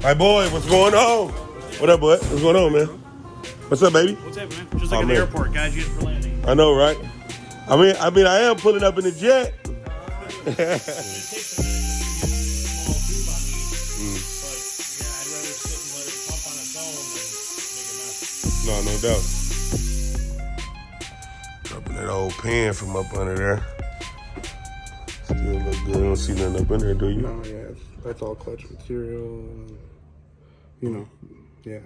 My boy, what's going on? What up, bud? What's going on, man? What's up, baby? What's up, man? Just like at the airport, guys, you in for landing. I know, right? I mean, I am pulling up in the jet. No, no doubt. Dropping that old pan from up under there. Still look good. You don't see nothing up in there, do you? No, yeah, that's all clutch material. You know, yeah.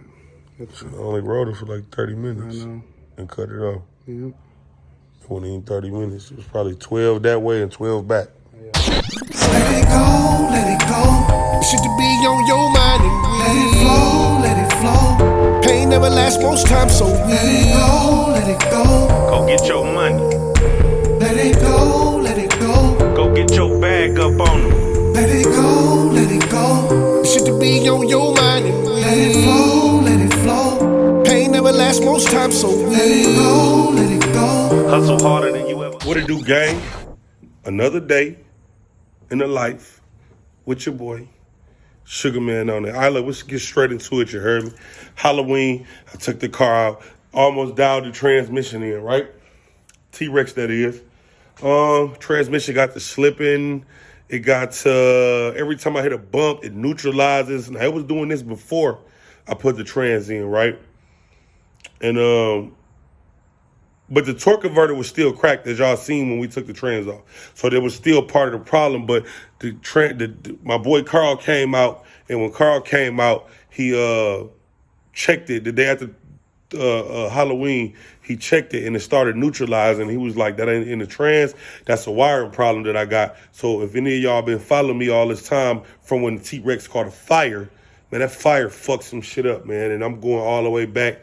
I only rode it for like 30 minutes. I know. And cut it off. Yep. It wasn't even 30 minutes. It was probably 12 that way and 12 back. Let it go, let it go. Shit to be on your mind and let it flow, let it flow. Pain never lasts most times, so let it go, let it go. Go get your money. Let it go, let it go. Go get your bag up on them. Let it go, let it go. Shit to be on your mind and let it flow, let it flow. Pain never lasts most times, so let it go, let it go. Hustle harder than you ever. What it do, gang? Another day in the life with your boy, Sugar Man on it. All right, look, let's get straight into it, you heard me. Halloween, I took the car out, almost dialed the transmission in, right? T-Rex, that is. Transmission got to slipping. It got to, every time I hit a bump, it neutralizes. And I was doing this before I put the trans in, right? And, but the torque converter was still cracked, as y'all seen when we took the trans off. So there was still part of the problem, but my boy Carl came out, and when Carl came out, he checked it the day after Halloween. He checked it, and it started neutralizing. He was like, that ain't in the trans. That's a wiring problem that I got. So if any of y'all been following me all this time from when the T-Rex caught a fire, man, that fire fucked some shit up, man. And I'm going all the way back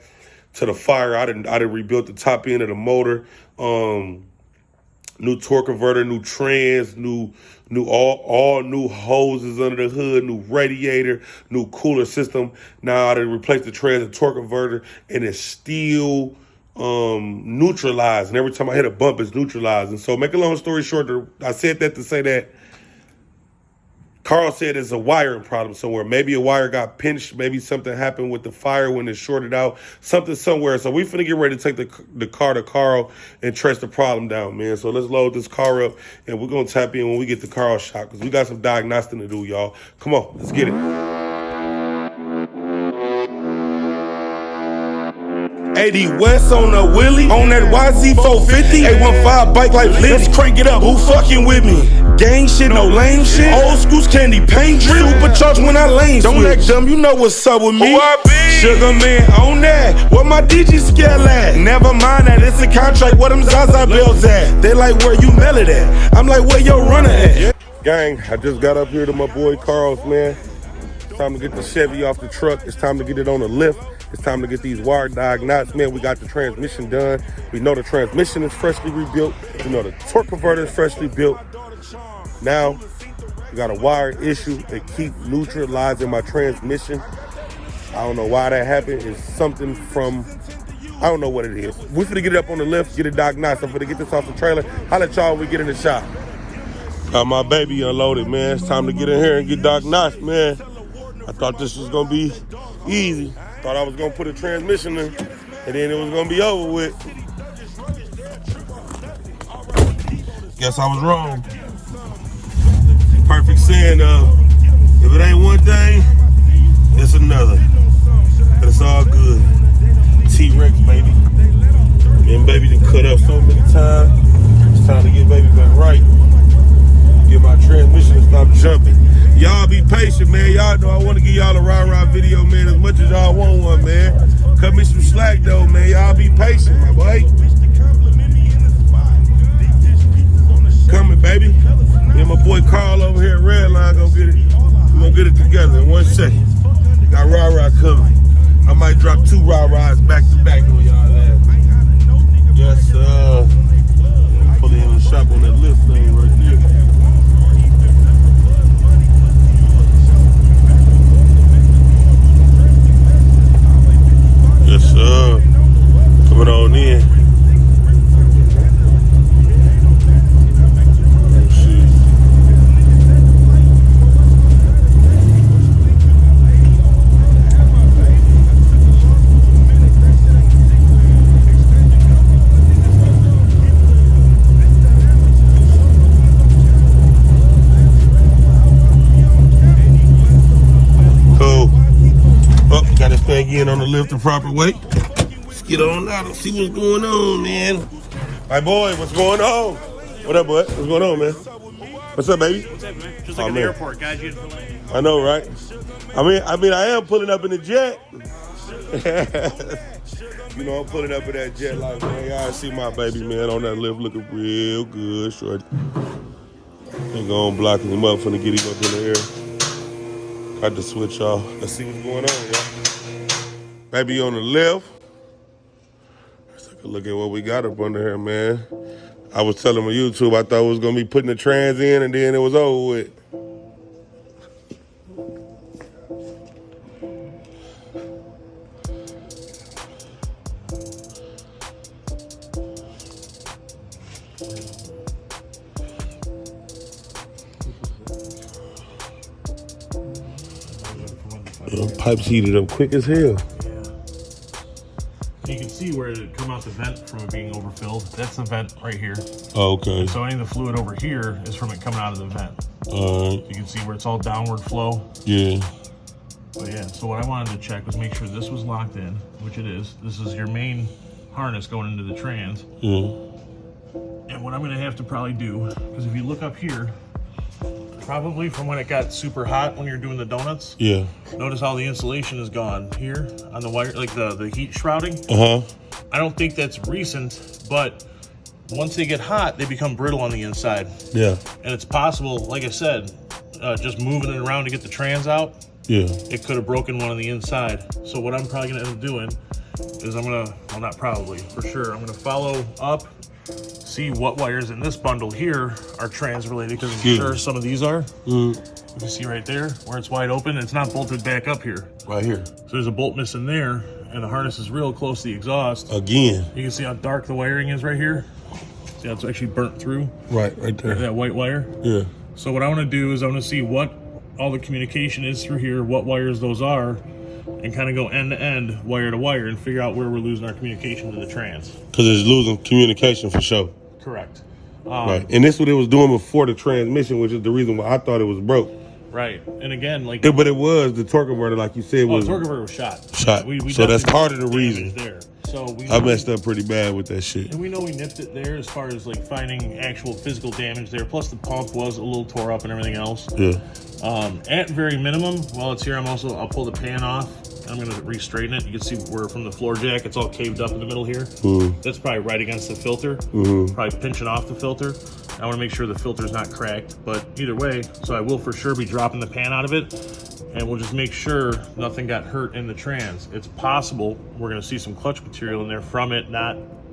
to the fire. I done rebuilt the top end of the motor, new torque converter, new trans, new all new hoses under the hood, new radiator, new cooler system. Now I done replaced the trans and torque converter, and it's still neutralized. And every time I hit a bump, it's neutralized. And so, make a long story short, I said that to say that Carl said it's a wiring problem somewhere. Maybe a wire got pinched. Maybe something happened with the fire when it shorted out. Something somewhere. So we finna get ready to take the car to Carl and trace the problem down, man. So let's load this car up, and we're gonna tap in when we get the Carl shot, because we got some diagnostic to do, y'all. Come on, let's get it. 80 West on a Willie, on that YZ450, 815 bike like Liddy. Let's crank it up, who fucking with me? Gang shit, no lame shit. Old school's candy paint drip. Supercharged when I lane switch. Don't act dumb, you know what's up with me. Sugar Man on that, what my digi scale at? Never mind that, it's a contract, where them Zaza bills at? They like, where you mail it at? I'm like, where your runner at? Gang, I just got up here to my boy Carl's, man. It's time to get the Chevy off the truck. It's time to get it on the lift. It's time to get these wire diagnostics. Man, we got the transmission done. We know the transmission is freshly rebuilt. We know the torque converter is freshly built. Now, we got a wire issue that keep neutralizing my transmission. I don't know why that happened. It's something from, I don't know what it is. We finna get it up on the lift, get it diagnosed. I'm finna get this off the trailer. I'll let y'all when we get in the shop. Got my baby unloaded, man. It's time to get in here and get diagnosed, man. I thought this was gonna be easy. Thought I was gonna put a transmission in, and then it was gonna be over with. Guess I was wrong. Perfect saying, if it ain't one thing, it's another. But it's all good. T-Rex, baby. Me and baby done cut up so many times. It's time to get baby back right. Get my transmission to stop jumping. Y'all be patient, man. Y'all know I want to give y'all a rah-rah video, man, as much as y'all want one, man. Cut me some slack, though, man. Y'all be patient, my boy. Coming, baby. Me and my boy Carl over here at Redline gonna get it. We're gonna get it together in 1 second. Got rah-rah coming. I might drop 2 rah-rahs back to back on y'all ass. Yes, put it in the shop on that lift thing right there. Yes, sir. Coming on in. Oh, shit. again on the lift the proper way. Let's get on out and see what's going on, man. My boy, what's going on? What up, bud? What's going on, man? What's up, baby? What's up, man? Just like at the airport, guys, you in for landing. I know, right? I am pulling up in the jet. You know, I'm pulling up in that jet like, man, y'all see my baby, man, on that lift looking real good, shorty. They gonna block him up finna get him up in the air. Got the switch off. Let's see what's going on, y'all. Baby on the left. Let's take a look at what we got up under here, man. I was telling my YouTube I thought it was gonna be putting the trans in and then it was over with. Pipes heated up quick as hell. Yeah. You can see where it come out the vent from it being overfilled. That's the vent right here. Oh, okay. So any of the fluid over here is from it coming out of the vent. You can see where it's all downward flow. Yeah. But yeah, so what I wanted to check was make sure this was locked in, which it is. This is your main harness going into the trans. Yeah. And what I'm gonna have to probably do, because if you look up here, probably from when it got super hot when you're doing the donuts. Yeah. Notice how the insulation is gone here on the wire, like the heat shrouding. Uh-huh. I don't think that's recent, but once they get hot, they become brittle on the inside. Yeah. And it's possible, like I said, just moving it around to get the trans out, Yeah. it could have broken one on the inside. So what I'm probably gonna end up doing is well, not probably, for sure, I'm gonna follow up, see what wires in this bundle here are trans related, because I'm sure some of these are. You can see right there where it's wide open, it's not bolted back up here. Right here. So there's a bolt missing there, and the harness is real close to the exhaust. Again. You can see how dark the wiring is right here. See how it's actually burnt through? Right there. That white wire? Yeah. So what I want to do is I want to see what all the communication is through here, what wires those are, and kind of go end to end, wire to wire, and figure out where we're losing our communication to the trans. Because it's losing communication for sure. Correct. Right. And this is what it was doing before the transmission, which is the reason why I thought it was broke. Right. And again, like... But it was, the torque converter, like you said, was... the torque converter was shot. Shot. We So that's definitely part of the damaged reason. there. So I messed up pretty bad with that shit. And we know we nipped it there as far as like finding actual physical damage there. Plus the pump was a little tore up and everything else. Yeah. At very minimum, while it's here, I'll pull the pan off. I'm gonna re-straighten it. You can see where from the floor jack, it's all caved up in the middle here. That's probably right against the filter. Probably pinching off the filter. I wanna make sure the filter's not cracked, but either way, so I will for sure be dropping the pan out of it, and we'll just make sure nothing got hurt in the trans. It's possible we're gonna see some clutch material in there from it,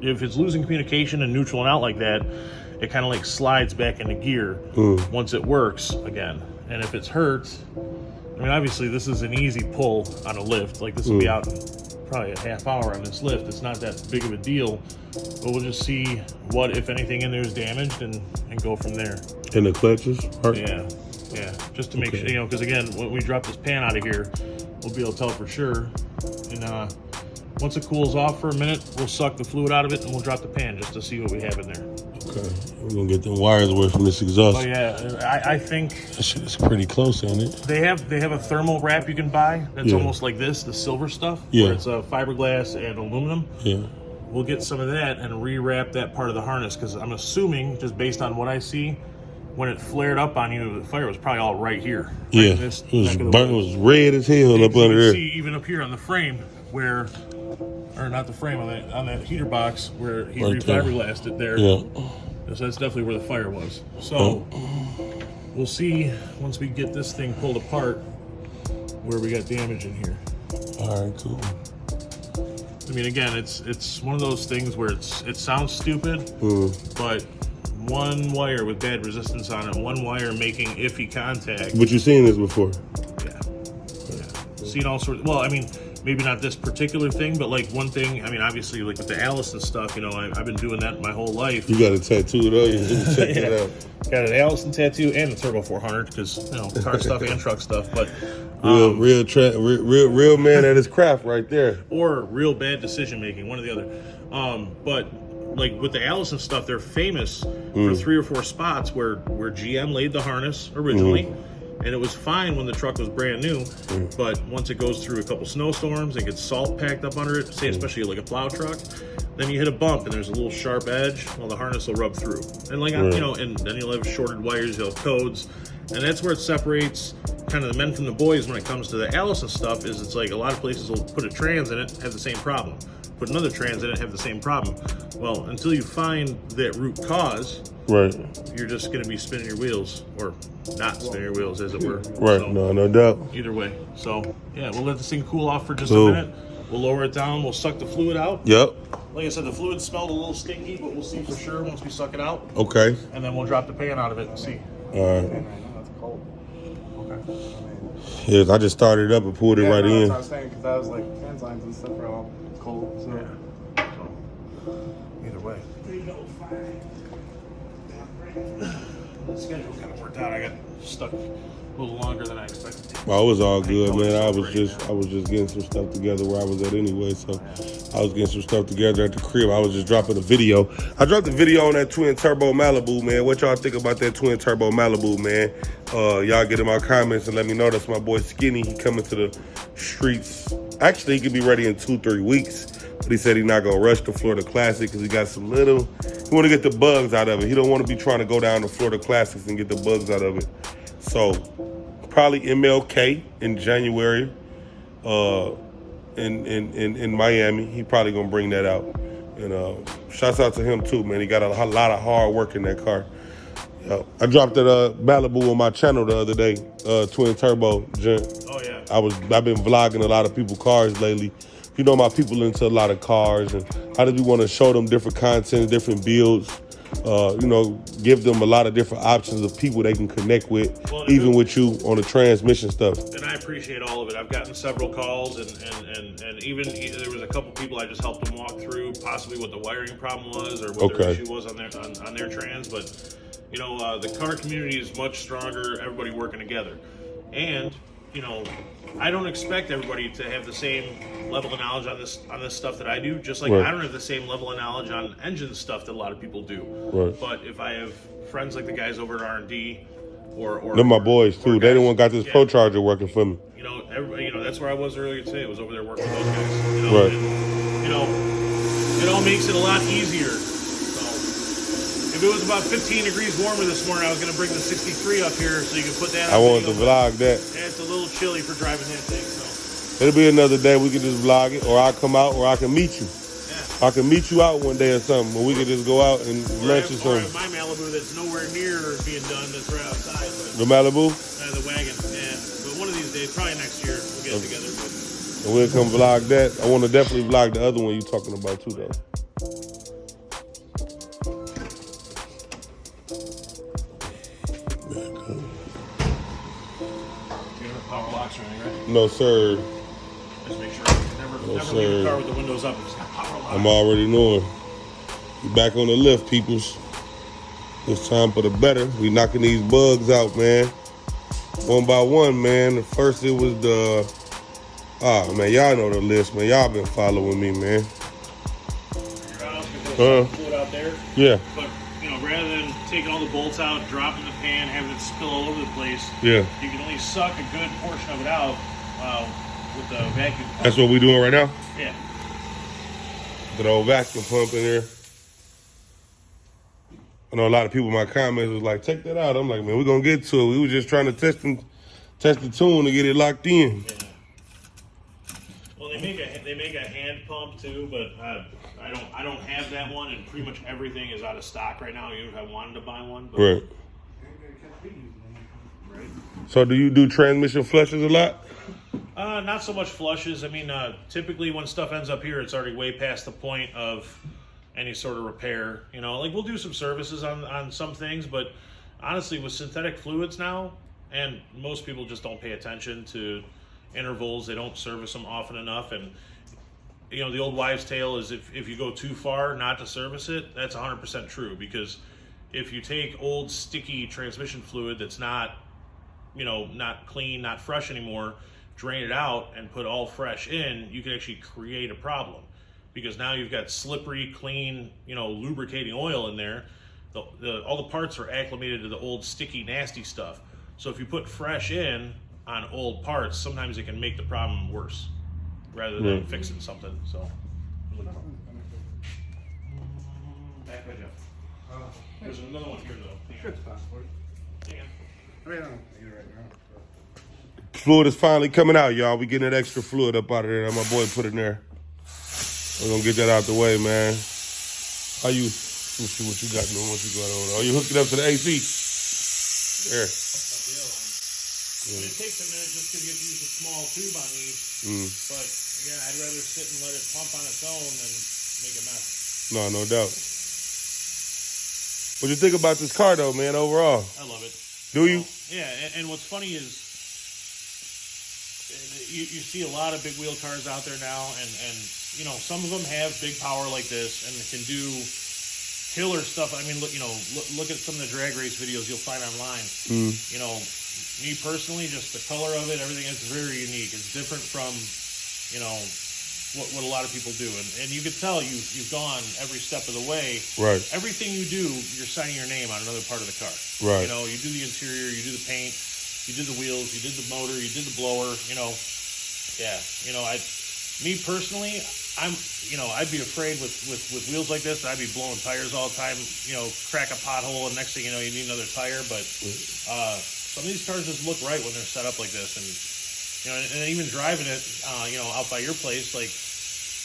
if it's losing communication and neutral and out like that, it kind of like slides back into gear once it works again. And if it's hurt, I mean, obviously this is an easy pull on a lift. Like this will be out in probably a half hour on this lift. It's not that big of a deal, but we'll just see what, if anything in there is damaged and go from there. And the clutches? Yeah, just to make sure, you know, because again, when we drop this pan out of here, we'll be able to tell for sure. And once it cools off for a minute, we'll suck the fluid out of it and we'll drop the pan just to see what we have in there. Okay, we're gonna get them wires away from this exhaust. Oh yeah, I think that shit is pretty close, ain't it? They have a thermal wrap you can buy that's almost like this, the silver stuff. Yeah. Where it's fiberglass and aluminum. Yeah. We'll get some of that and re-wrap that part of the harness, because I'm assuming, just based on what I see, when it flared up on you, the fire was probably all right here. Right Yeah, this it was burnt, it was red as hell up under there. See even up here on the frame where, or not the frame, on that heater box where he right re-fiberglassed it there. Yeah. So that's definitely where the fire was. So we'll see once we get this thing pulled apart where we got damage in here. All right, cool. I mean, again, it's one of those things where it sounds stupid, but one wire with bad resistance on it, one wire making iffy contact. But you've seen this before? Yeah. Seen all sorts. Well, I mean, maybe not this particular thing, but like one thing, I mean, obviously, like with the Allison stuff, you know, I've been doing that my whole life. You got a tattoo though? You check that out. Got an Allison tattoo and a Turbo 400 because, you know, car stuff and truck stuff, but real man at his craft right there. Or real bad decision making, one or the other. But like with the Allison stuff, they're famous for 3 or 4 spots where GM laid the harness originally. And it was fine when the truck was brand new, but once it goes through a couple snowstorms and gets salt packed up under it, say especially like a plow truck, then you hit a bump and there's a little sharp edge, well, the harness will rub through. And like, you know, and then you'll have shorted wires, you'll have codes. And that's where it separates kind of the men from the boys when it comes to the Allison stuff. Is it's like a lot of places will put a trans in it, have the same problem. Put another trans in it, have the same problem. Well, until you find that root cause, Right. you're just going to be spinning your wheels, or not spinning your wheels, as it were. Right. So, No doubt. either way. So, yeah, we'll let this thing cool off for just Cool. a minute. We'll lower it down. We'll suck the fluid out. Yep. Like I said, the fluid smelled a little stinky, but we'll see for sure once we suck it out. Okay. And then we'll drop the pan out of it and see. All right. Yes, I just started it up and pulled it right in. That's what I was saying, because that was like trans lines and stuff are all cold. So. Yeah. So, either way. The schedule kind of worked out. I got stuck a little longer than I expected to. Well, it was all good, man. I was just getting some stuff together where I was at anyway. So I was getting some stuff together at the crib. I was just dropping a video. I dropped a video on that twin turbo Malibu, man. What y'all think about that twin turbo Malibu, man? Y'all get in my comments and let me know. That's my boy Skinny. He coming to the streets. Actually, he could be ready in 2-3 weeks. But he said he's not gonna rush the Florida Classic because he got some little. He want to get the bugs out of it. He don't want to be trying to go down to Florida Classics and get the bugs out of it. So probably MLK in January, in Miami. He probably gonna bring that out. And shouts out to him too, man. He got a lot of hard work in that car. I dropped that Malibu on my channel the other day, twin turbo. Oh yeah. I've been vlogging a lot of people's cars lately. You know, my people into a lot of cars, and I just want to show them different content, different builds. You know, give them a lot of different options of people they can connect with, even with you on the transmission stuff. And I appreciate all of it. I've gotten several calls, and even there was a couple people I just helped them walk through possibly what the wiring problem was or what their issue was on their trans. But you know, the car community is much stronger. Everybody working together, and you know, I don't expect everybody to have the same level of knowledge on this stuff that I do. Just like I don't have the same level of knowledge on engine stuff that a lot of people do. Right. But if I have friends like the guys over at R&D, or they're my boys too. They the one got this Pro Charger working for me. You know, everybody, you know, that's where I was earlier today. I was over there working with those guys. You know, Right. and, you know, it all makes it a lot easier. So if it was about 15 degrees warmer this morning, I was going to bring the 63 up here so you can put that on I wanted to video, vlog that. but it's a little chilly for driving that thing. So It'll be another day we can just vlog it, or I'll come out, or I can meet you. yeah. I can meet you out one day or something, or we can just go out and lunch or Or something. my Malibu that's nowhere near being done. That's right outside. But, The Malibu, the wagon. Yeah. But one of these days, probably next year, we'll get it together. But and we'll come vlog that. I want to definitely vlog the other one you talking about too, though. you don't have power locks or anything, right? No, sir. Just make sure never leave sir. the car with the windows up. It's got power locks. I'm already knowing. We back on the lift, peoples. It's time for the better. We knocking these bugs out, man. One by one, man. First it was the... man, y'all know the list, man. Y'all been following me, man. Fluid out there. Yeah, But, you know, rather than taking all the bolts out, dropping the pan, having it spill all over the place, yeah. you can only suck a good portion of it out with the vacuum pump. That's what we doing right now? Yeah. Good old vacuum pump in here. I know a lot of people in my comments was like, take that out. I'm like, man, we're going to get to it. We was just trying to test the tune to get it locked in. Yeah. Well, they make a hand pump too, but I don't have that one, and pretty much everything is out of stock right now. Even if I wanted to buy one, but Right. So do you do transmission flushes a lot? Not so much flushes. I mean, typically when stuff ends up here, it's already way past the point of any sort of repair. You know, like we'll do some services on some things, but honestly, with synthetic fluids now, and most people just don't pay attention to intervals. They don't service them often enough, and you know, the old wives' tale is if you go too far not to service it, that's 100% true. Because if you take old sticky transmission fluid that's not, you know, not clean, not fresh anymore, drain it out and put all fresh in, you can actually create a problem. Because now you've got slippery, clean, you know, lubricating oil in there. All the parts are acclimated to the old sticky, nasty stuff. So if you put fresh in on old parts, sometimes it can make the problem worse rather than fixing something. So back by Jeff. There's another one here though. Hang on. Good passport. Hang on. I mean, I don't need it right now. Fluid is finally coming out, y'all. We getting that extra fluid up out of there that my boy put in there. We're gonna get that out the way, man. How you? Let me see what you got doing. What you got on? Oh, you hooked it up to the AC. There. But it takes a minute just because you have to use a small tube on these. But again, I'd rather sit and let it pump on its own than make a mess. No doubt. What you think about this car though, man? Overall, I love it. do you? Yeah, and what's funny is you see a lot of big wheel cars out there now, and you know, some of them have big power like this and can do killer stuff. I mean, look at some of the drag race videos you'll find online. You know, me personally, just the color of it, everything is very unique. It's different from, you know, what a lot of people do, and you could tell you've gone every step of the way. Right. Everything you do, you're signing your name on another part of the car. Right. You know, you do the interior, you do the paint, you did the wheels, you did the motor, you did the blower. You know, yeah. You know, me personally, I'd be afraid with wheels like this. I'd be blowing tires all the time. You know, crack a pothole, and next thing you know, you need another tire. But some of these cars just look right when they're set up like this, and you know, and even driving it, you know, out by your place, like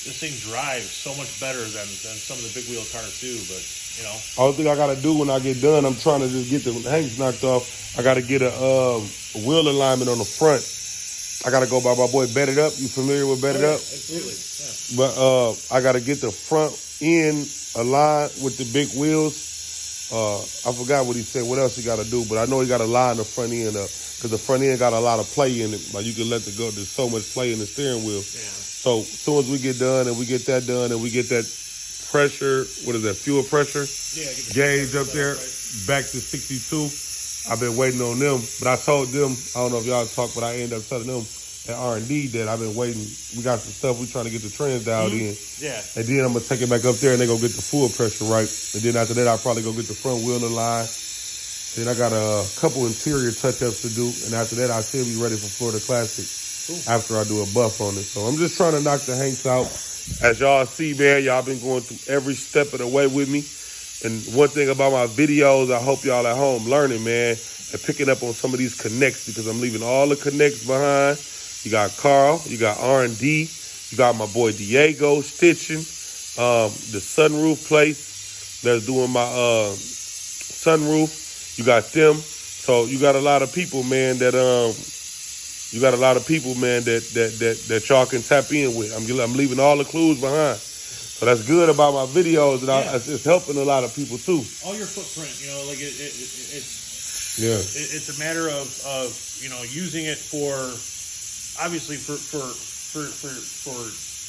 this thing drives so much better than some of the big wheel cars do. But you know, All thing I gotta do when I get done, I'm trying to just get the hanks knocked off. I gotta get a wheel alignment on the front. I gotta go by my boy Bedded Up. You familiar with Bedded Up? absolutely, yeah. But I gotta get the front end aligned with the big wheels. I forgot what he said. What else he gotta do? But I know he gotta line the front end up because the front end got a lot of play in it. Like you can let it go. There's so much play in the steering wheel. Yeah. So as soon as we get done and we get that done and we get that pressure, what is that, fuel pressure Yeah, get the gauge pressure up there, right. back to 62. I've been waiting on them, but I told them, I don't know if y'all talk, but I ended up telling them at R&D that I've been waiting. We got some stuff we trying to get the trends dialed in. Yeah. And then I'm going to take it back up there and they go get the full pressure right. And then after that, I'll probably go get the front wheel in line. Then I got a couple interior touch-ups to do. And after that, I should be ready for Florida Classic after I do a buff on it. So I'm just trying to knock the hanks out. As y'all see, man, y'all been going through every step of the way with me. And one thing about my videos, I hope y'all at home learning, man, and picking up on some of these connects because I'm leaving all the connects behind. You got Carl, you got R&D, you got my boy Diego stitching, the sunroof place that's doing my sunroof. You got them. So you got a lot of people, man, that y'all can tap in with. I'm leaving all the clues behind. So that's good about my videos, and it's helping a lot of people too. All your footprint, you know, like it's Yeah. it's a matter of you know, using it for obviously for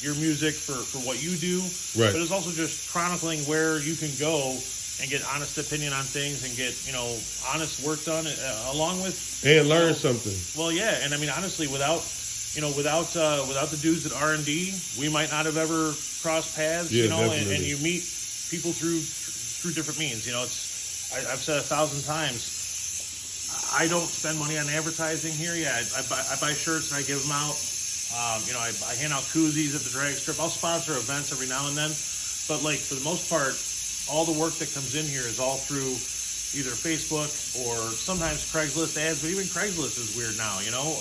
your music, for what you do, Right. but it's also just chronicling where you can go and get honest opinion on things and get, you know, honest work done along with And learn something. Well, yeah, and I mean honestly, without the dudes at R&D, we might not have ever crossed paths. Yeah, you know, and definitely. you meet people through different means. You know, I've said 1,000 times, I don't spend money on advertising here. Yeah, I buy shirts and I give them out. You know, I hand out koozies at the drag strip. I'll sponsor events every now and then, but like for the most part, all the work that comes in here is all through either Facebook or sometimes Craigslist ads, but even Craigslist is weird now, you know?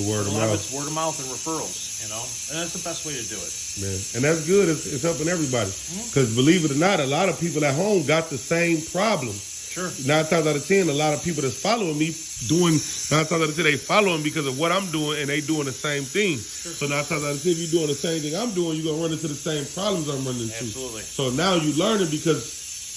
Word a of lot of mouth. it's word of mouth and referrals, you know? And that's the best way to do it. Man. And that's good. It's helping everybody. Because believe it or not, a lot of people at home got the same problem. Sure. 9 times out of 10, a lot of people that's following me doing 9 times out of 10, they following because of what I'm doing and they doing the same thing. Sure. So 9 times out of 10, if you're doing the same thing I'm doing, you're going to run into the same problems I'm running into. Absolutely. So now you learning because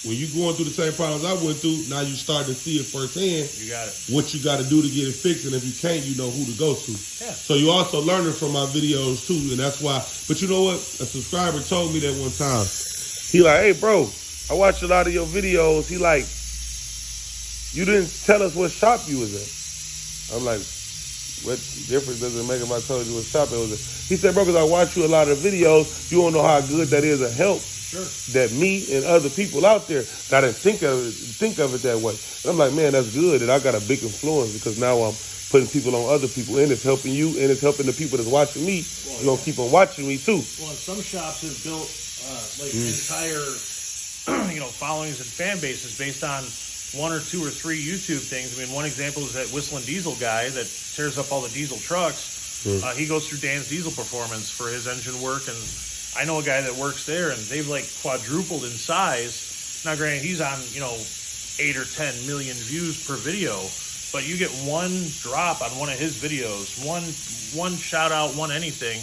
when you going through the same problems I went through, now you start to see it firsthand. You got it. What you got to do to get it fixed, and if you can't, you know who to go to. Yeah. So you also learning from my videos too, and that's why. But you know what? A subscriber told me that one time. He like, hey bro, I watched a lot of your videos. He like, you didn't tell us what shop you was at. I'm like, what difference does it make if I told you what shop it was at? He said, bro, because I watch you a lot of videos, you don't know how good that is to help. that me and other people out there, I didn't think of it that way. And I'm like, man, that's good that I got a big influence because now I'm putting people on other people, and it's helping you, and it's helping the people that's watching me. You're going to keep on watching me, too. Well, some shops have built entire, followings and fan bases based on 1 or 2 or 3 YouTube things. I mean, one example is that Whistling Diesel guy that tears up all the diesel trucks. He goes through Dan's Diesel Performance for his engine work, and I know a guy that works there, and they've like quadrupled in size. Now, granted, he's on 8 or 10 million views per video, but you get one drop on one of his videos, one shout out, one anything,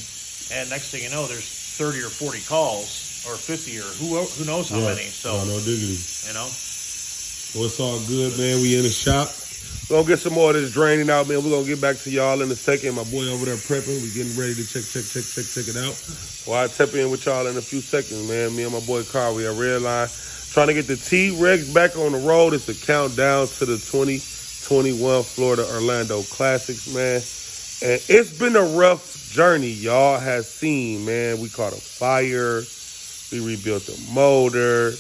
and next thing you know, there's 30 or 40 calls or 50 or who knows how many. So no diggity. Well, it's all good, man. We in the shop. We're going to get some more of this draining out, man. We're going to get back to y'all in a second. My boy over there prepping. We're getting ready to check it out. Well, I'll tap in with y'all in a few seconds, man. Me and my boy Carl, we at Red Line. Trying to get the T-Rex back on the road. It's a countdown to the 2021 Florida Orlando Classics, man. And it's been a rough journey, y'all has seen, man. We caught a fire. We rebuilt the motor.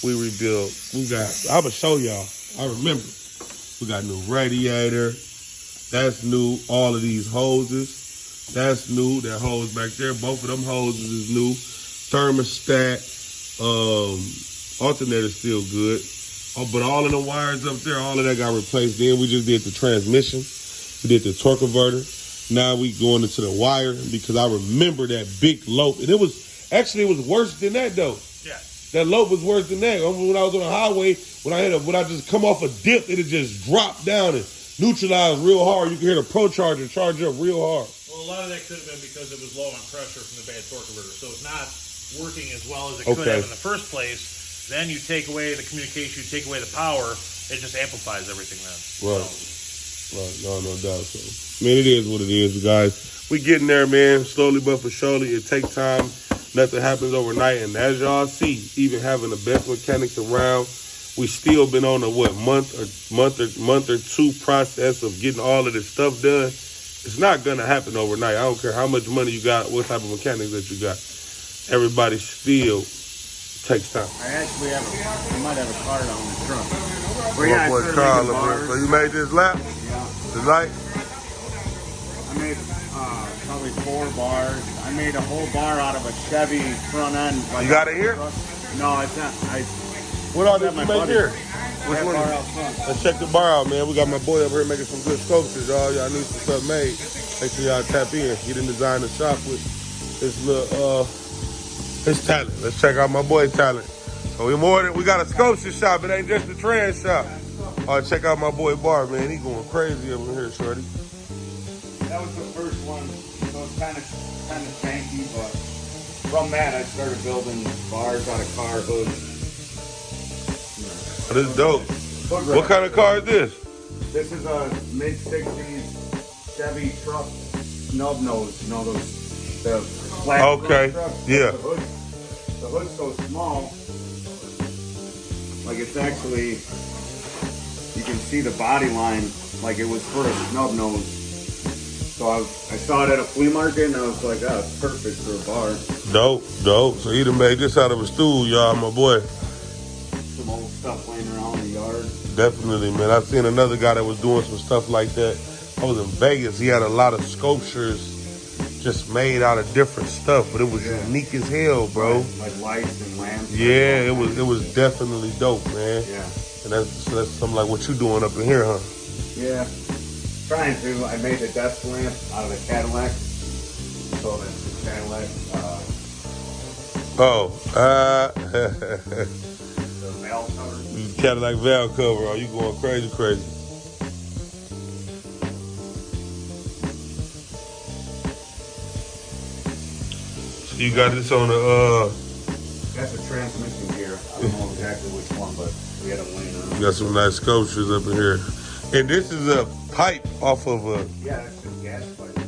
I'm going to show y'all. I remember. We got new radiator. That's new. All of these hoses. That's new. That hose back there. Both of them hoses is new. Thermostat. Alternator's still good. But all of the wires up there, all of that got replaced. Then we just did the transmission. We did the torque converter. Now we going into the wire because I remember that big lope. And it was worse than that though. yeah, That lope was worse than that. When I was on the highway, when I just come off a dip, it'd just drop down and neutralize real hard. You can hear the Pro Charger charge up real hard. well, a lot of that could have been because it was low on pressure from the bad torque converter, so it's not working as well as it could have in the first place. Then you take away the communication, you take away the power, it just amplifies everything then. Right. No doubt. So, man, it is what it is, guys. We getting there, man. Slowly but for surely. It takes time. Nothing happens overnight. And as y'all see, even having the best mechanics around, we still been on a month or two process of getting all of this stuff done. It's not gonna happen overnight. I don't care how much money you got, what type of mechanics that you got. Everybody still takes time. I might have a card on the trunk. Well, My boy Carl up here. So you made this lap? Yeah. The light? I made probably 4 bars. I made a whole bar out of a Chevy front end. You got it here? No, it's not. What all did my you make buddy. here? Which Which one? bar out front. Let's check the bar out, man. We got my boy up here making some good sculptures, y'all. Y'all need some stuff made. Make sure y'all tap in. He done designed the shop with his little his talent. Let's check out my boy's talent. So we got a sculpture shop. It ain't just a trans shop. Check out my boy Bar, man. He going crazy over here, shorty. That was the first one. So it's kind of janky, but from that I started building bars out of car hoods. This is dope. What kind of car is this? This is a mid-60s Chevy truck snub nose. You know the flat Okay, trucks? yeah. The hood's so small, like it's actually, you can see the body line, like it was for a snub nose. So I saw it at a flea market and I was like, oh, it's perfect for a bar. Dope. So he done made this out of a stool, y'all, my boy. Some old stuff laying around in the yard. Definitely, man. I seen another guy that was doing some stuff like that. I was in Vegas. He had a lot of sculptures just made out of different stuff, but it was unique as hell, bro. Like lights and lamps. Yeah, it was definitely dope, man. Yeah. And that's something like what you doing up in here, huh? Yeah. Trying to. I made the desk lamp out of the Cadillac. So that's the Cadillac. The valve cover. Cadillac valve cover. Oh, you going crazy. So you got this on the That's a transmission gear. I don't know exactly which one, but we had them laying around. you got some nice sculptures up in here. And this is a pipe off of a Yeah, that's just gas pipe.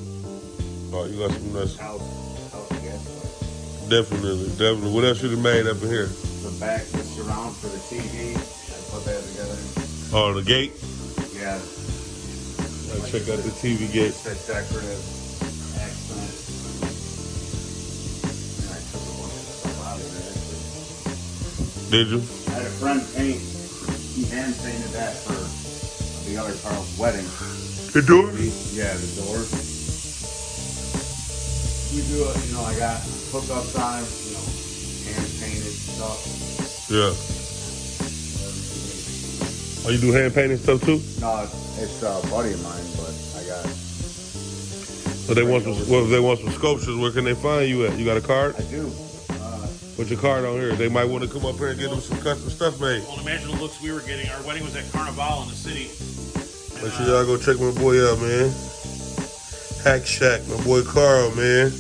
oh, you got some nice House gas pipe. definitely. What else you done made up in here? The back, the surround for the TV. I put that together. Oh, the gate. Yeah. Check out the TV gate. It's that decorative accent. And I took a bunch of stuff out of there. Did you? I had a friend paint. He hand painted that for the other Carl's wedding. The door? Yeah, the door. We do it, you know, I got hookups on it, you know, hand painted stuff. Yeah. Oh, you do hand painting stuff too? No, it's a buddy of mine, but I got. So they want some. Well, if they want some sculptures, where can they find you at? You got a card? I do. Put your card on here. They might want to come up here and get them some custom stuff made. Well, imagine the looks we were getting. Our wedding was at Carnival in the city. Make sure y'all go check my boy out, man. Hack Shack, my boy Carl, man.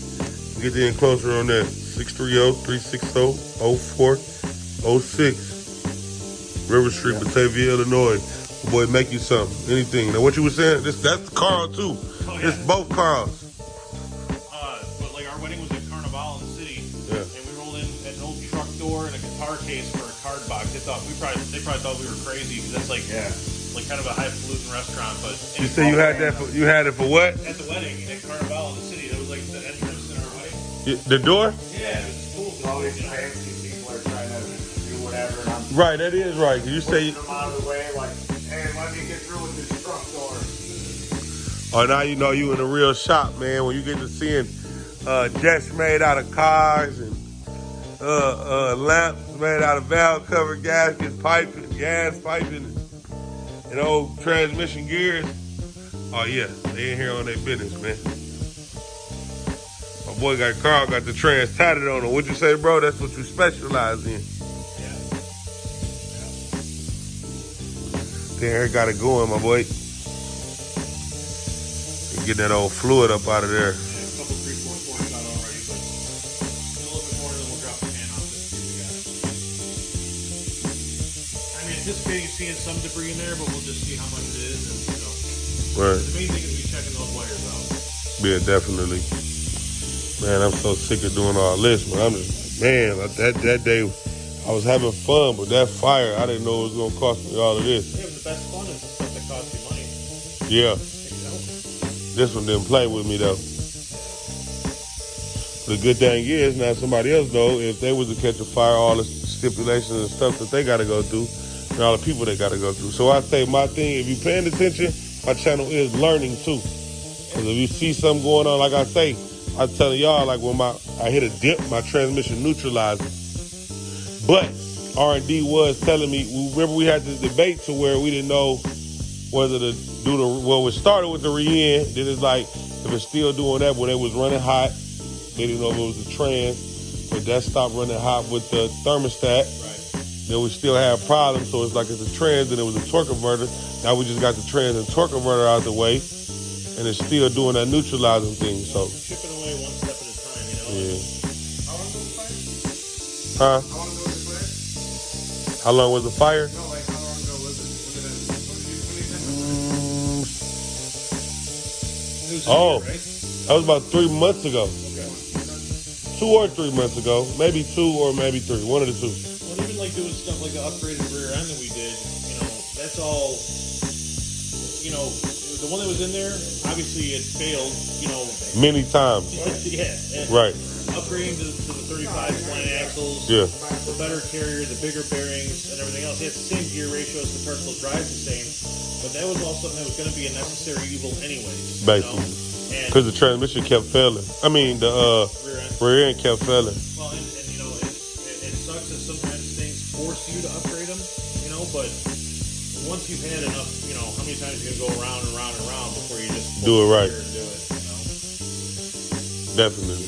Get in closer on that. 630-360-0406. River Street, Batavia, Illinois. My boy, make you something, anything. Now, what you were saying? That's Carl too. Oh, yeah. It's both Carls. But like our wedding was at Carnival in the city, Yeah. and we rolled in at an old truck door and a guitar case for a card box. They probably thought we were crazy because that's like kind of a highfalutin restaurant. But You say you had that? You had it for what? at the wedding at Carnival in the city. That was like the entrance in our wedding. The door? Yeah, it was cool. All these fancy people are trying to do whatever, and I'm Right, that is right. You say. pushing them out of the way, like, hey, let me get through with this truck door. Oh, now you know you in a real shop, man. When you get to seeing jets made out of cars and lamps made out of valve cover gaskets, piping, gas piping, and old transmission gears. Oh yeah, they in here on their business, man. My boy Carl got the trans tatted on him. What'd you say, bro? That's what you specialize in. There, got it going, my boy. Get that old fluid up out of there. A couple 3/4 out already, but a little bit more, and then we'll drop the pan off this piece we got. I'm anticipating seeing some debris in there, but we'll just see how much it is, and you know. Right. The main thing is we checking those wires out. Yeah, definitely. Man, I'm so sick of doing all this, man. I'm just, man, that day I was having fun, but that fire, I didn't know it was going to cost me all of this. Yeah, but the best fun is the stuff that costs you money. Yeah, You know? this one didn't play with me, though. The good thing is, now somebody else know, if they was to catch a fire, all the stipulations and stuff that they got to go through, and all the people they got to go through. So I say my thing, if you paying attention, my channel is learning, too. Because if you see something going on, like I say, I'm telling y'all, like when I hit a dip, my transmission neutralizes. But R&D was telling me, remember we had this debate to where we didn't know whether to do it started with the re-in, then it's like, if it's still doing that, when it was running hot, they didn't know if it was the trans, but that stopped running hot with the thermostat. Right. Then we still have problems, so it's like it's a trans, and it was a torque converter. Now we just got the trans and torque converter out the way, and it's still doing that neutralizing thing, so. Chipping away one step at a time, you know? Yeah. How long was the fire? Huh? How long ago was the fire? How long was the fire? No, like how long ago was it? When did it? Oh, that was about 3 months ago. 2 or 3 months ago. Maybe 2 or maybe 3. One of the two. Well, even like doing stuff like the upgraded rear end that we did, you know, that's all, you know, the one that was in there, obviously it failed, you know. Many times. Yeah. And Right. upgrading to the 35 slant axles, Yeah. the better carrier, the bigger bearings, and everything else. It's the same gear ratio as the car still drives the same, but that was all something that was going to be a necessary evil anyways. Basically. You know? Because the transmission kept failing. I mean, the rear end kept failing. Well, and you know, it sucks that sometimes things force you to upgrade them, you know, but once you've had enough, you know, how many times you can go around and around and around before you just Do it right. and do it, you know? Definitely.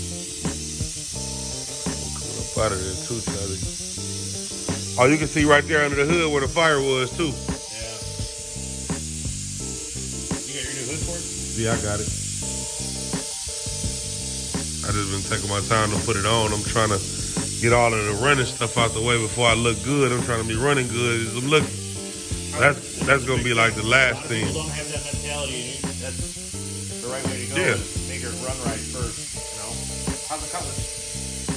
Coming up out of there too, Charlie. Oh, you can see right there under the hood where the fire was too. Yeah. You got your new hood for it? Yeah, I got it. I just been taking my time to put it on. I'm trying to get all of the running stuff out the way before I look good. I'm trying to be running good as I'm looking. That's gonna be like the last thing. People don't have that mentality. That's the right way to go. Yeah. Is make it run right first, you know? How's the color?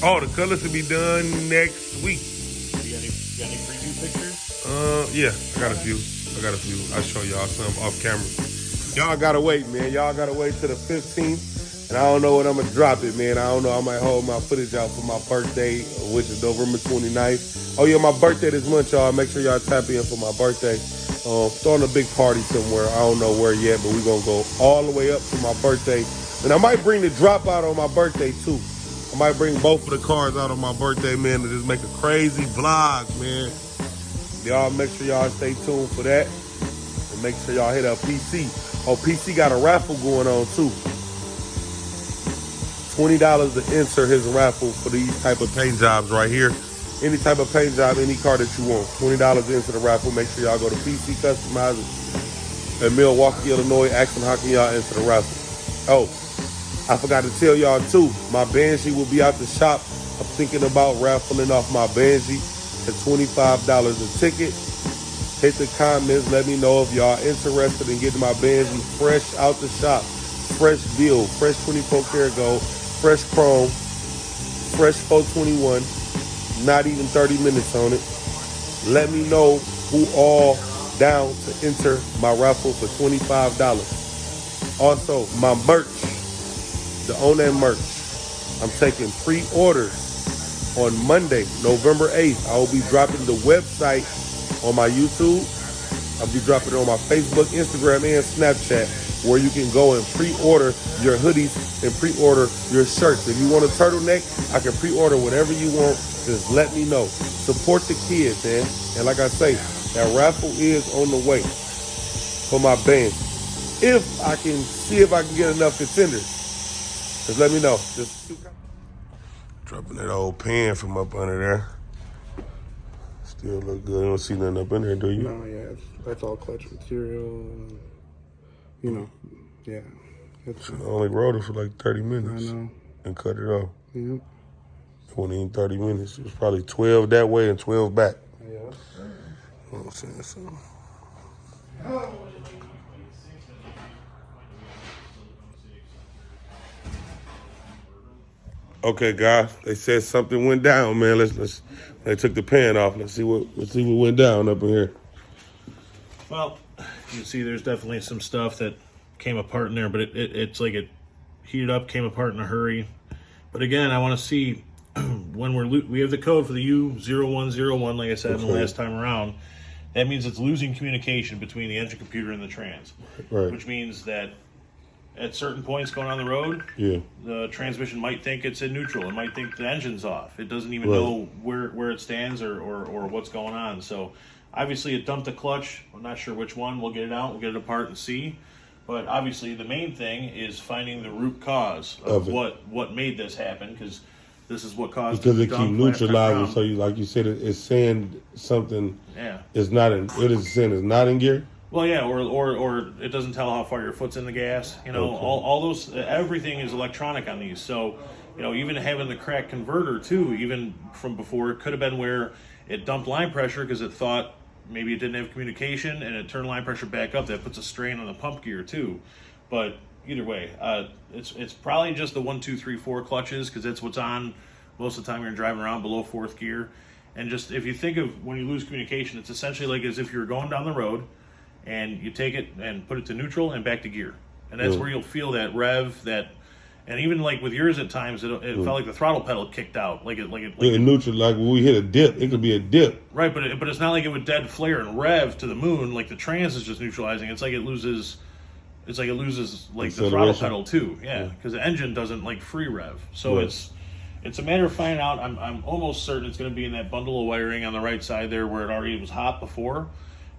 Oh, the colors will be done next week. You got any preview pictures? Yeah, I got a few. I'll show y'all some off camera. Y'all gotta wait, man. Y'all gotta wait till the 15th. And I don't know when I'm gonna drop it, man. I don't know. I might hold my footage out for my birthday, which is November 29th. Oh yeah, my birthday this month, y'all. Make sure y'all tap in for my birthday. Throwing a big party somewhere. I don't know where yet, but we're gonna go all the way up to my birthday. And I might bring the drop out on my birthday too. I might bring both of the cars out on my birthday, man, to just make a crazy vlog, man. Y'all make sure y'all stay tuned for that. And make sure y'all hit up PC. Oh, PC got a raffle going on too. $20 to enter his raffle for these type of paint jobs right here. Any type of paint job, any car that you want. $20 into the raffle. Make sure y'all go to PC Customizers in Milwaukee, Illinois. Ask them how can y'all enter the raffle. Oh, I forgot to tell y'all too, my Banshee will be out the shop. I'm thinking about raffling off my Banshee at $25 a ticket. Hit the comments, let me know if y'all interested in getting my Banshee fresh out the shop. Fresh build, fresh 24 karat gold, fresh chrome, fresh 421, not even 30 minutes on it. Let me know who all down to enter my raffle for $25. Also, my merch, the On That merch, I'm taking pre-orders on Monday, November 8th. I will be dropping the website on my YouTube. I'll be dropping it on my Facebook, Instagram, and Snapchat, where you can go and pre-order your hoodies and pre-order your shirts. If you want a turtleneck, I can pre-order whatever you want. Just let me know. Support the kids, man. And like I say, that raffle is on the way for my band. If I can get enough contenders, just let me know. Just dropping that old pan from up under there. Still look good. You don't see nothing up in there, do you? No, yeah, that's all clutch material. You know, yeah. I only rode it for like 30 minutes. I know. And cut it off. Yep. It wasn't even 30 minutes. It was probably 12 that way and 12 back. Yeah. You know what I'm saying? So. Okay, guys. They said something went down, man. Let's. They took the pan off. Let's see what went down up in here. Well, you can see there's definitely some stuff that came apart in there, but it's like it heated up, came apart in a hurry. But again, I want to see when we have the code for the U0101, like I said in the last time around. That means it's losing communication between the engine computer and the trans, Right. which means that at certain points going on the road, Yeah. the transmission might think it's in neutral. It might think the engine's off. It doesn't even Right. know where it stands or what's going on. So obviously it dumped a clutch. I'm not sure which one. We'll get it out. We'll get it apart and see. But obviously the main thing is finding the root cause of what made this happen, because this is what caused Because it it to keep dump neutralizing, last so you, like you said, it's saying something. Yeah. It's not in. It is saying it's not in gear. Well, yeah, or it doesn't tell how far your foot's in the gas. You know, Okay. all those, everything is electronic on these. So, you know, even having the cracked converter too, even from before, it could have been where it dumped line pressure because it thought maybe it didn't have communication, and it turned line pressure back up. That puts a strain on the pump gear too. But either way, it's probably just the 1, 2, 3, 4 clutches, because that's what's on most of the time you're driving around below 4th gear. And just if you think of when you lose communication, it's essentially like as if you're going down the road and you take it and put it to neutral and back to gear. And that's where you'll feel that rev, and even like with yours at times, it felt like the throttle pedal kicked out. In neutral, like when we hit a dip, it could be a dip. Right, but it's not like it would dead flare and rev to the moon. Like the trans is just neutralizing. It's like it loses like the throttle pedal too. Yeah, because the engine doesn't like free rev. So it's a matter of finding out. I'm almost certain it's going to be in that bundle of wiring on the right side there where it already was hot before,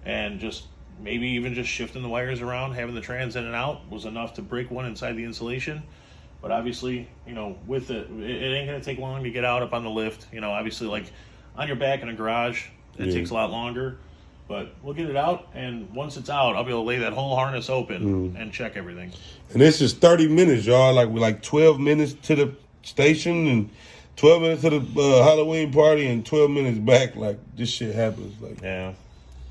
and just maybe even just shifting the wires around, having the trans in and out was enough to break one inside the insulation. But obviously, you know, with it ain't going to take long to get out up on the lift. You know, obviously, like on your back in a garage, it takes a lot longer. But we'll get it out, and once it's out, I'll be able to lay that whole harness open and check everything. And it's just 30 minutes, y'all. Like we're like 12 minutes to the station and 12 minutes to the Halloween party and 12 minutes back. Like this shit happens. Like Yeah,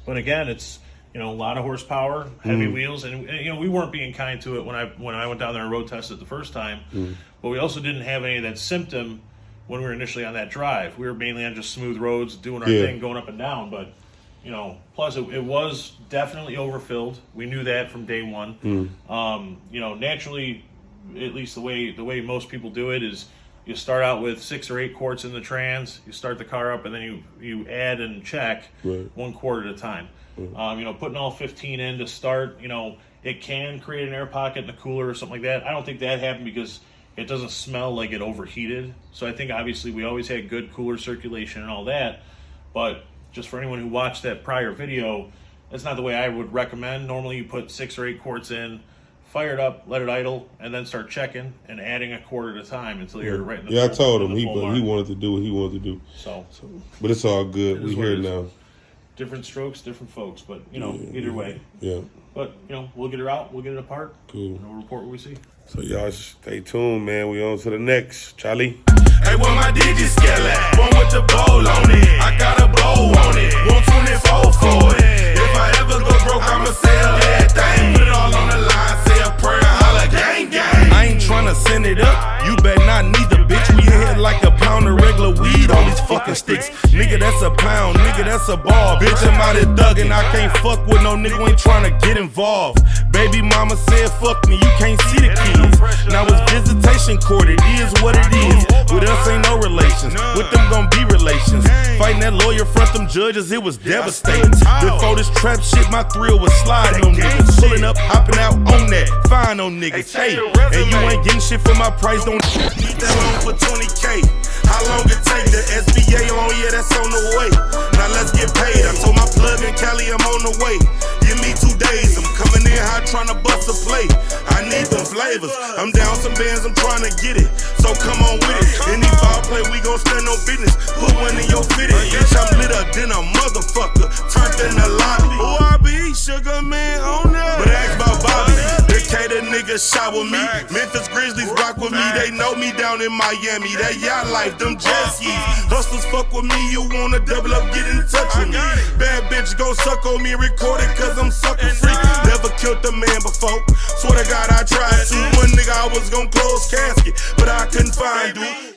but again, it's, you know, a lot of horsepower, heavy wheels, and you know, we weren't being kind to it when I went down there and road tested the first time. But we also didn't have any of that symptom when we were initially on that drive. We were mainly on just smooth roads, doing our thing, going up and down. But you know, plus it was definitely overfilled. We knew that from day one. You know, naturally, at least the way most people do it is you start out with 6 or 8 quarts in the trans, you start the car up, and then you add and check 1 quart at a time. Putting all 15 in to start, it can create an air pocket in the cooler or something like that. I don't think that happened because it doesn't smell like it overheated. So I think obviously we always had good cooler circulation and all that, but just for anyone who watched that prior video, that's not the way I would recommend. Normally you put 6 or 8 quarts in, fire it up, let it idle, and then start checking and adding a quart at a time until you're right in the I full- told him the he full mark. wanted to do what he wanted to do. So But it's all good. We is what here it is. now. different strokes, different folks, but either way. Yeah. But we'll get her out, we'll get it apart, Cool. and we'll report what we see. So y'all stay tuned, man. We on to the next. Charlie. Hey, where my digits scale at? One with the bowl on it. I got a bow on it. 124 for it. If I ever go broke, I'ma sell everything. Put it all on the line, say a prayer, holla, gang, gang. I ain't tryna send it up. You bet not neither, bitch. We in here like a pound of regular weed on these fucking sticks. Nigga, that's a pound. Nigga, that's a ball. Bitch, I'm out here thuggin'. I can't fuck with no nigga who ain't tryna get involved. Baby mama said, fuck me, you can't see the kids. Now it's visitation court, it is what it is. With us ain't no relations, with them gon' be relations. Fighting that lawyer front them judges, it was devastating. Before this trap shit, my thrill was sliding on niggas. Pulling up, hopping out on that, fine on niggas. Hey, and you ain't getting shit for my price, don't need that loan for 20K. How long it take? The SBA loan, yeah, that's on the way. Now let's get paid. I told my plug in Cali I'm on the way. Give me 2 days, I'm coming in hot trying to bust a plate. I need them flavors. I'm down some bands, I'm trying to get it. So come on with it. Any foul play, we gon' stand no business. Put one in your fitted. Bitch, I'm lit up, then a motherfucker. Turned in the lobby. ORB, Sugar Man on that. But ask about Bobby. Decatur niggas shot with me. Memphis Grizzlies rock with me. They know me down in Miami. That yacht life, them jet skis. Hustlers fuck with me. You wanna double up, get in touch with me. Bad bitch gon' suck on me, record it cause I'm sucker free. Never killed a man before. Swear to God I tried to. One nigga I was gon' close casket, but I couldn't find dude.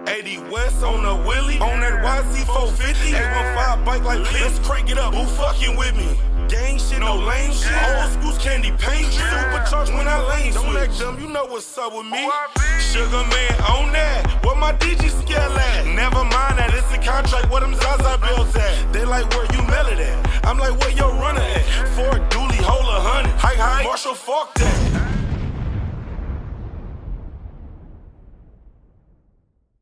80 West on the Willie, on that YZ450. 815 bike like this, let's crank it up. Who fucking with me? Gang shit, no lame shit. Old school's candy paint. Supercharged when I lane switch. Don't act dumb, you know what's up with me. Sugar Man on that, where my DG scale at? Never mind that, it's a contract where them Zaza bills at. They like where you mail it at. I'm like where your runner at? Ford Dooley, hold 100. Hike, Marshall, fuck that.